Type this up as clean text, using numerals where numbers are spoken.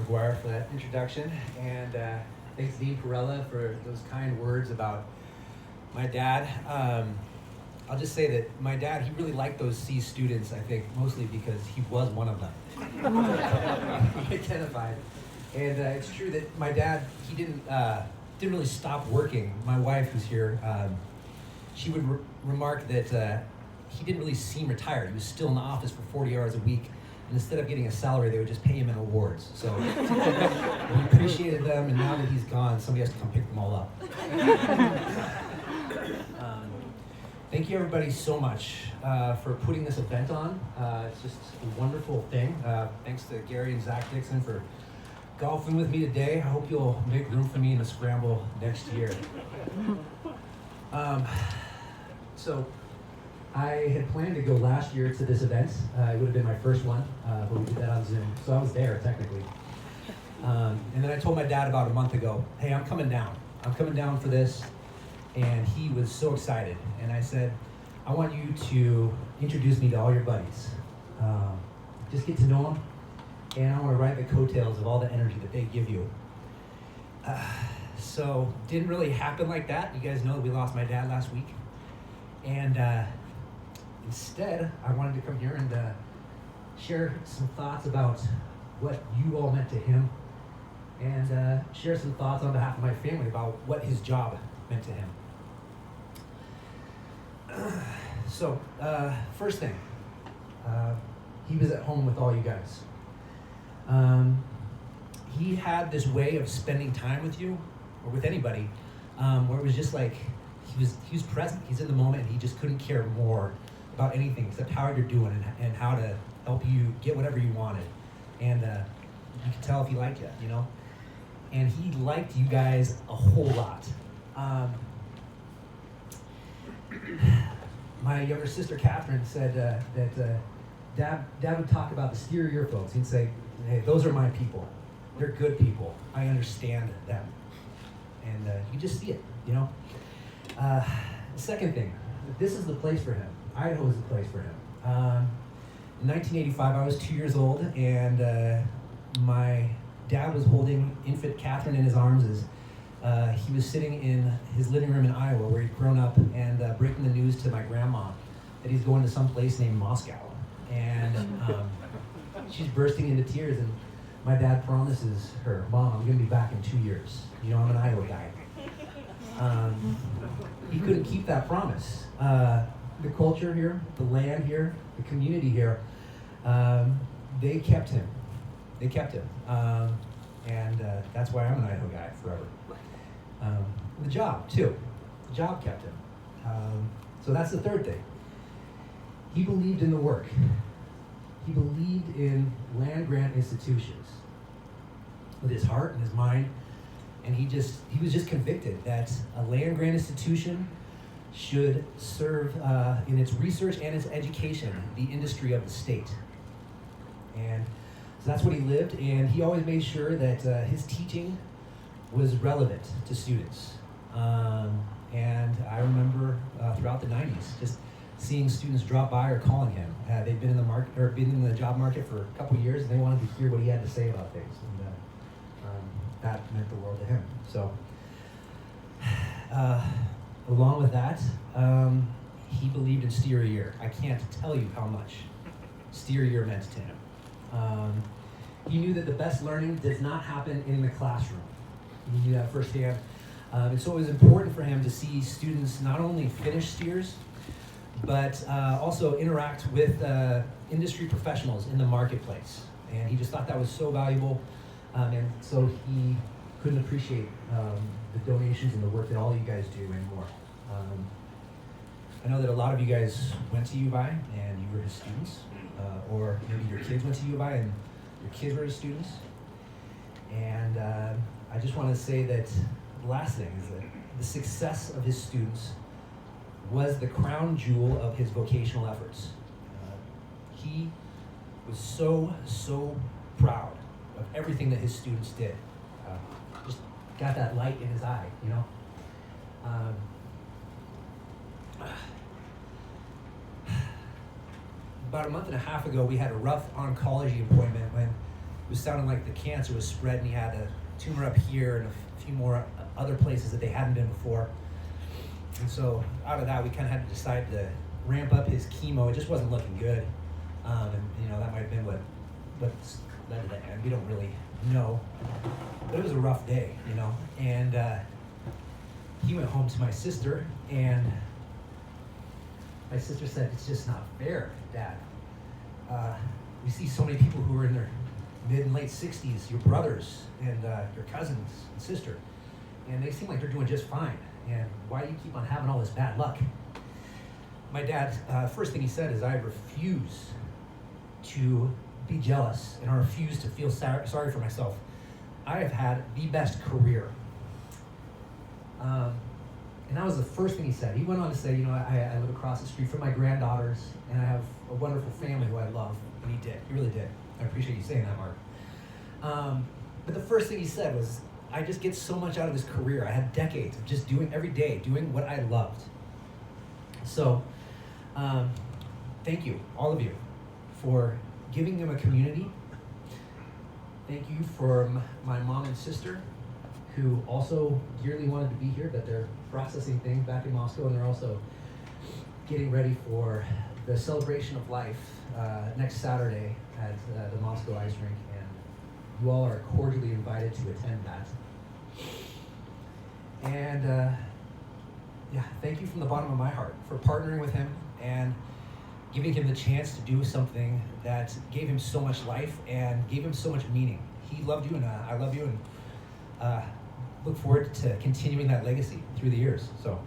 McGuire for that introduction, and thanks Dean Perella for those kind words about my dad. I'll just say that my dad, he really liked those C students, I think, mostly because he was one of them. He identified. And it's true that my dad, he didn't really stop working. My wife, who's here, she would remark that he didn't really seem retired. He was still in the office for 40 hours a week. And instead of getting a salary, they would just pay him in awards. So we appreciated them, and now that he's gone, somebody has to come pick them all up. Thank you everybody so much for putting this event on. It's just a wonderful thing. Thanks to Gary and Zach Dixon for golfing with me today. I hope you'll make room for me in the scramble next year. So I had planned to go last year to this event. It would have been my first one, but we did that on Zoom. So I was there, technically. And then I told my dad about a month ago, hey, I'm coming down. I'm coming down for this. And he was so excited. And I said, I want you to introduce me to all your buddies. Just get to know them. And I want to ride the coattails of all the energy that they give you. So didn't really happen like that. You guys know that we lost my dad last week. And instead, I wanted to come here and share some thoughts about what you all meant to him, and share some thoughts on behalf of my family about what his job meant to him. So, first thing, he was at home with all you guys. He had this way of spending time with you, or with anybody, where it was just like, he was present, he's in the moment, and he just couldn't care more about anything except how you're doing and how to help you get whatever you wanted. And you could tell if he liked you, you know? And he liked you guys a whole lot. My younger sister, Catherine, said that Dad would talk about the exterior folks. He'd say, hey, those are my people. They're good people. I understand them. And you just see it, you know? Second thing, this is the place for him. Idaho is the place for him. In 1985, I was 2 years old, and my dad was holding infant Catherine in his arms as he was sitting in his living room in Iowa, where he'd grown up, and breaking the news to my grandma that he's going to some place named Moscow. And she's bursting into tears, and my dad promises her, Mom, I'm going to be back in 2 years. You know, I'm an Iowa guy. He couldn't keep that promise. The culture here, the land here, the community here, they kept him. They kept him. And that's why I'm an Idaho guy forever. The job, too. The job kept him. So that's the third thing. He believed in the work. He believed in land-grant institutions with his heart and his mind. And he was just convicted that a land-grant institution should serve in its research and its education the industry of the state. And so that's what he lived, and he always made sure that his teaching was relevant to students. And I remember throughout the 90s just seeing students drop by or calling him. They'd been in the market or been in the job market for a couple of years, and they wanted to hear what he had to say about things. And that meant the world to him. So, along with that, he believed in Steer a Year. I can't tell you how much Steer a Year meant to him. He knew that the best learning does not happen in the classroom. He knew that firsthand. And so it was important for him to see students not only finish Steers, but also interact with industry professionals in the marketplace. And he just thought that was so valuable. And so he couldn't appreciate the donations and the work that all you guys do anymore. I know that a lot of you guys went to U of I and you were his students, or maybe your kids went to U of I and your kids were his students. And I just want to say that the last thing is that the success of his students was the crown jewel of his vocational efforts. He was so proud of everything that his students did. Just got that light in his eye, you know? About a month and a half ago, we had a rough oncology appointment when was sounding like the cancer was spread, and he had a tumor up here and a few more other places that they hadn't been before. And so out of that, we kind of had to decide to ramp up his chemo. It just wasn't looking good. And that might have been what led to the end. We don't really know. But it was a rough day, And he went home to my sister, and my sister said, "It's just not fair, Dad. We see so many people who are in their mid and late 60s, your brothers and your cousins and sister, and they seem like they're doing just fine. And why do you keep on having all this bad luck?" My dad, first thing he said is, "I refuse to be jealous, and I refuse to feel sorry for myself. I have had the best career." And that was the first thing he said. He went on to say, I live across the street from my granddaughters, and I have a wonderful family who I love. And he did. He really did. I appreciate you saying that, Mark. But the first thing he said was, "I just get so much out of this career. I had decades of just doing every day, doing what I loved." So, thank you, all of you, for giving them a community. Thank you for my mom and sister, who also dearly wanted to be here, but they're processing things back in Moscow, and they're also getting ready for the celebration of life next Saturday at the Moscow Ice Rink, and you all are cordially invited to attend that. And thank you from the bottom of my heart for partnering with him and giving him the chance to do something that gave him so much life and gave him so much meaning. He loved you, and I love you, and look forward to continuing that legacy through the years. So